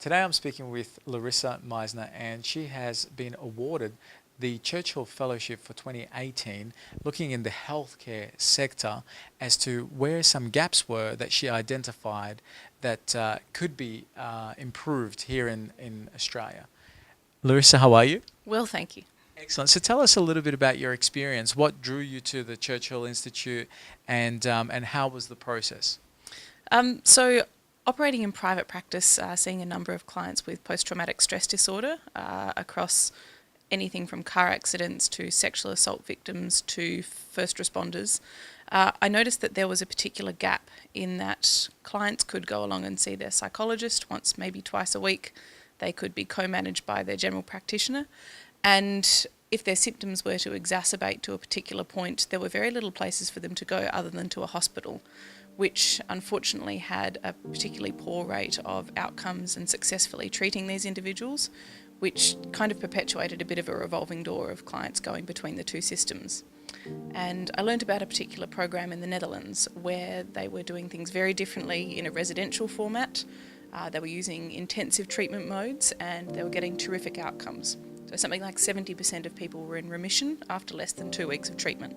Today I'm speaking with Larissa Meisner, and she has been awarded the Churchill Fellowship for 2018, looking in the healthcare sector as to where some gaps were that she identified that could be improved here in Australia. Larissa, how are you? Well, thank you. Excellent. So tell us a little bit about your experience. What drew you to the Churchill Institute, and how was the process? So, operating in private practice, seeing a number of clients with post-traumatic stress disorder across anything from car accidents to sexual assault victims to first responders, I noticed that there was a particular gap in that clients could go along and see their psychologist once, maybe twice a week. They could be co-managed by their general practitioner. And if their symptoms were to exacerbate to a particular point, there were very little places for them to go other than to a hospital, which unfortunately had a particularly poor rate of outcomes and successfully treating these individuals, which kind of perpetuated a bit of a revolving door of clients going between the two systems. And I learned about a particular program in the Netherlands where they were doing things very differently in a residential format. They were using intensive treatment modes and they were getting terrific outcomes. So something like 70% of people were in remission after less than 2 weeks of treatment.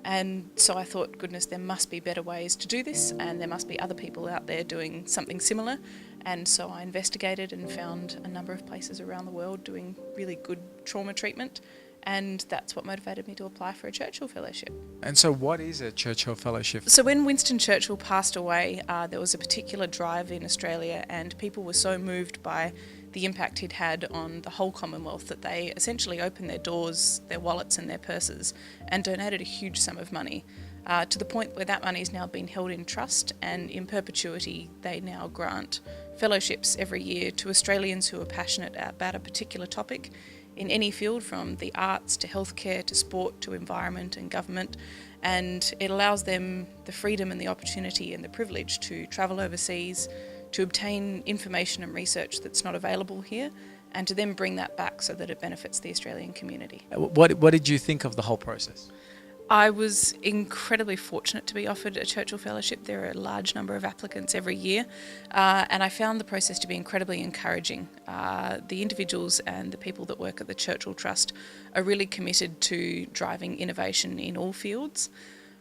And so I thought, goodness, there must be better ways to do this, and there must be other people out there doing something similar. And so I investigated and found a number of places around the world doing really good trauma treatment, and that's what motivated me to apply for a Churchill Fellowship. And so what is a Churchill Fellowship? So when Winston Churchill passed away, there was a particular drive in Australia, and people were so moved by the impact he'd had on the whole Commonwealth that they essentially opened their doors, their wallets and their purses and donated a huge sum of money, to the point where that money is now being held in trust, and in perpetuity they now grant fellowships every year to Australians who are passionate about a particular topic in any field, from the arts to healthcare to sport to environment and government. And it allows them the freedom and the opportunity and the privilege to travel overseas, to obtain information and research that's not available here, and to then bring that back so that it benefits the Australian community. What did you think of the whole process? I was incredibly fortunate to be offered a Churchill Fellowship. There are a large number of applicants every year, and I found the process to be incredibly encouraging. The individuals and the people that work at the Churchill Trust are really committed to driving innovation in all fields.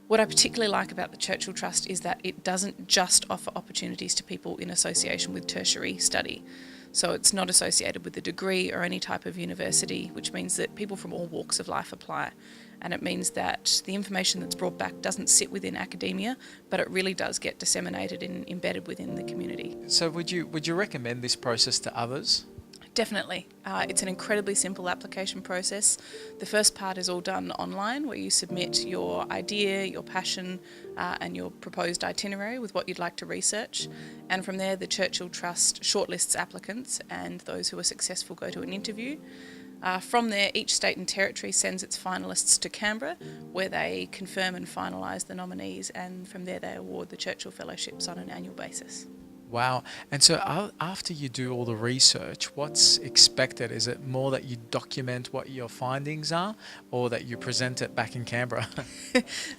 What I particularly like about the Churchill Trust is that it doesn't just offer opportunities to people in association with tertiary study. So it's not associated with a degree or any type of university, which means that people from all walks of life apply. And it means that the information that's brought back doesn't sit within academia, but it really does get disseminated and embedded within the community. So would you recommend this process to others? Definitely. It's an incredibly simple application process. The first part is all done online, where you submit your idea, your passion, and your proposed itinerary with what you'd like to research. And from there, the Churchill Trust shortlists applicants, and those who are successful go to an interview. From there, each state and territory sends its finalists to Canberra, where they confirm and finalise the nominees, and from there they award the Churchill Fellowships on an annual basis. Wow. And so after you do all the research, what's expected? Is it more that you document what your findings are, or that you present it back in Canberra?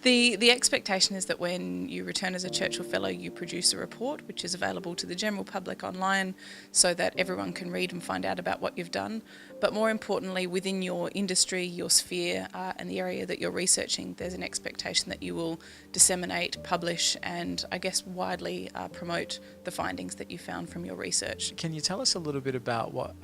The expectation is that when you return as a Churchill Fellow, you produce a report which is available to the general public online so that everyone can read and find out about what you've done. But more importantly, within your industry, your sphere, and the area that you're researching, there's an expectation that you will disseminate, publish, and I guess widely promote the findings that you found from your research. Can you tell us a little bit about what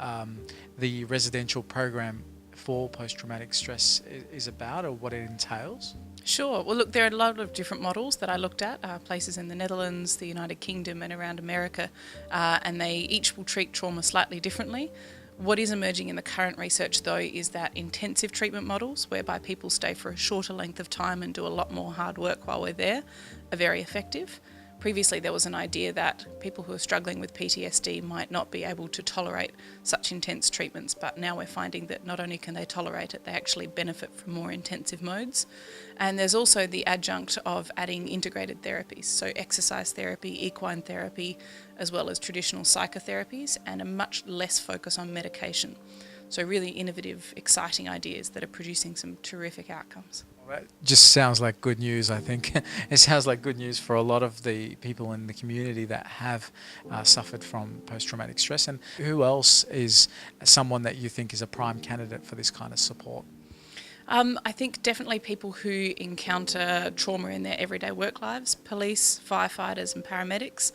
the residential program for post-traumatic stress is about, or what it entails? Sure. Well, look, there are a lot of different models that I looked at, places in the Netherlands, the United Kingdom and around America, and they each will treat trauma slightly differently. What is emerging in the current research, though, is that intensive treatment models, whereby people stay for a shorter length of time and do a lot more hard work while we're there, are very effective. Previously, there was an idea that people who are struggling with PTSD might not be able to tolerate such intense treatments, but now we're finding that not only can they tolerate it, they actually benefit from more intensive modes. And there's also the adjunct of adding integrated therapies, so exercise therapy, equine therapy, as well as traditional psychotherapies, and a much less focus on medication. So really innovative, exciting ideas that are producing some terrific outcomes. Well, that just sounds like good news, I think. It sounds like good news for a lot of the people in the community that have suffered from post traumatic stress. And who else is someone that you think is a prime candidate for this kind of support? I think definitely people who encounter trauma in their everyday work lives, police, firefighters and paramedics,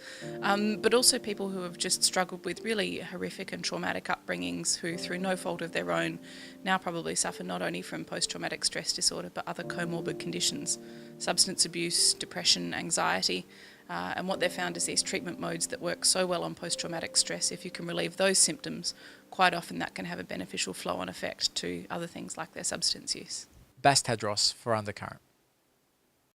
but also people who have just struggled with really horrific and traumatic upbringings who, through no fault of their own, now probably suffer not only from post-traumatic stress disorder but other comorbid conditions, substance abuse, depression, anxiety. And what they've found is these treatment modes that work so well on post-traumatic stress, if you can relieve those symptoms, quite often that can have a beneficial flow-on effect to other things like their substance use. Bas Tadros for Undercurrent.